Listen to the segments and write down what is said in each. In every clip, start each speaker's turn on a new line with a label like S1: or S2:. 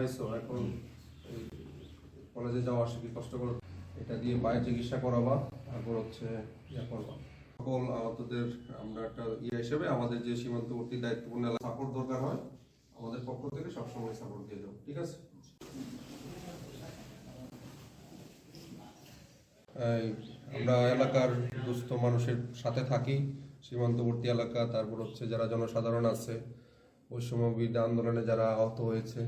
S1: পাইছো, এখন কলেজে যাওয়া আসে কি কষ্ট করে, এটা দিয়ে পায়ে চিকিৎসা করাবা, তারপর হচ্ছে ইয়া করবা। সকল আহতদের আমরা একটা হিসেবে আমাদের যে সীমান্তবর্তী দায়িত্বপূর্ণ সাপোর্ট দরকার হয়, আমাদের পক্ষ থেকে সবসময় সাপোর্ট দিয়ে যাবো, ঠিক আছে? আমরা এলাকার দুস্থ মানুষের সাথে থাকি, সীমান্তবর্তী এলাকা, তারপর হচ্ছে যারা জনসাধারণ আছে, বৈষম্য বিরোধী আন্দোলনে যারা আহত হয়েছে।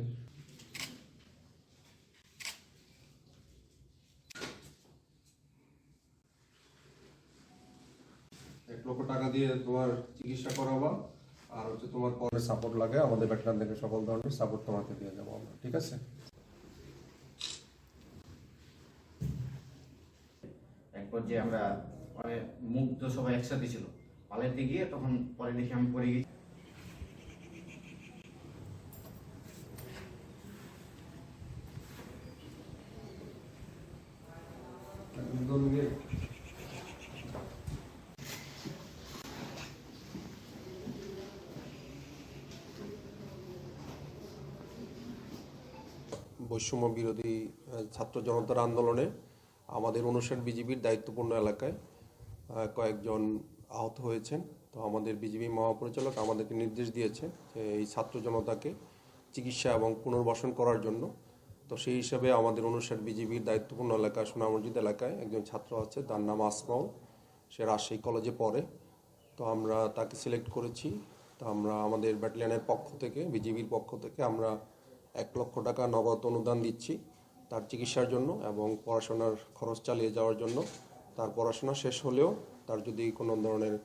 S1: টাকা দিয়ে তোমার চিকিৎসা করাবা, আর হচ্ছে তোমার পরে সাপোর্ট লাগে আমাদের ব্যাটালিয়ন থেকে সকল ধরনের সাপোর্ট তোমাকে দিয়ে যাবো আমরা, ঠিক আছে?
S2: একবার যে আমরা মানে মুগ্ধ সবাই একসাথে ছিল, পালাইতে গিয়ে তখন পরে দেখি আমি পড়ে গেছি।
S1: বৈষম্য বিরোধী ছাত্র জনতার আন্দোলনে আমাদের 59 বিজিবির দায়িত্বপূর্ণ এলাকায় কয়েকজন আহত হয়েছেন। তো আমাদের বিজিবি মহাপরিচালক আমাদেরকে নির্দেশ দিয়েছে যে এই ছাত্র জনতাকে চিকিৎসা এবং পুনর্বাসন করার জন্য। তো সেই হিসাবে আমাদের 59 বিজিবির দায়িত্বপূর্ণ এলাকা সোনা মসজিদ এলাকায় একজন ছাত্র আছে, তার নাম আসমাউল, সে রাজশাহী কলেজে পড়ে। তো আমরা তাকে সিলেক্ট করেছি। তো আমরা আমাদের ব্যাটালিয়নের পক্ষ থেকে, বিজিবির পক্ষ থেকে আমরা 1 লক্ষ টাকা নগদ অনুদান দিচ্ছি তার চিকিৎসার জন্য এবং পড়াশোনার খরচ চালিয়ে যাওয়ার জন্য। তার পড়াশোনা শেষ হলেও তার যদি কোনো ধরনের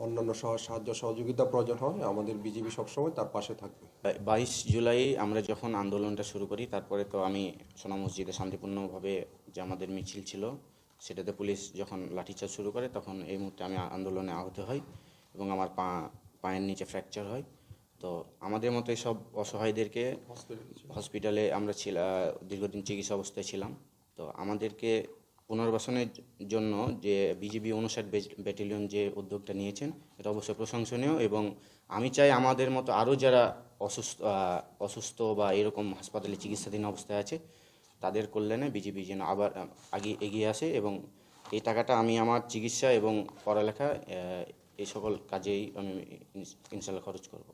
S1: অন্যান্য সাহায্য সহযোগিতা প্রয়োজন হয়, আমাদের বিজিবি সবসময় তার পাশে থাকবে।
S3: 22 জুলাই আমরা যখন আন্দোলনটা শুরু করি, তারপরে তো আমি সোনা মসজিদে শান্তিপূর্ণভাবে যে আমাদের মিছিল ছিল সেটাতে পুলিশ যখন লাঠিচার্জ শুরু করে, তখন এই মুহূর্তে আমি আন্দোলনে আহত হই এবং আমার পায়ের নিচে ফ্র্যাকচার হয়। তো আমাদের মতো এইসব অসহায়দেরকে হসপিটালে আমরা দীর্ঘদিন চিকিৎসা অবস্থায় ছিলাম। তো আমাদেরকে পুনর্বাসনের জন্য যে বিজিবি 59 ব্যাটালিয়ন যে উদ্যোগটা নিয়েছেন, এটা অবশ্যই প্রশংসনীয় এবং আমি চাই আমাদের মতো আরও যারা অসুস্থ বা এরকম হাসপাতালে চিকিৎসাধীন অবস্থায় আছে, তাদের কল্যাণে বিজিবি যেন আবার আগে এগিয়ে আসে এবং এই টাকাটা আমি আমার চিকিৎসা এবং পড়ালেখা এই সকল কাজেই আমি ইনশাল্লাহ খরচ করব।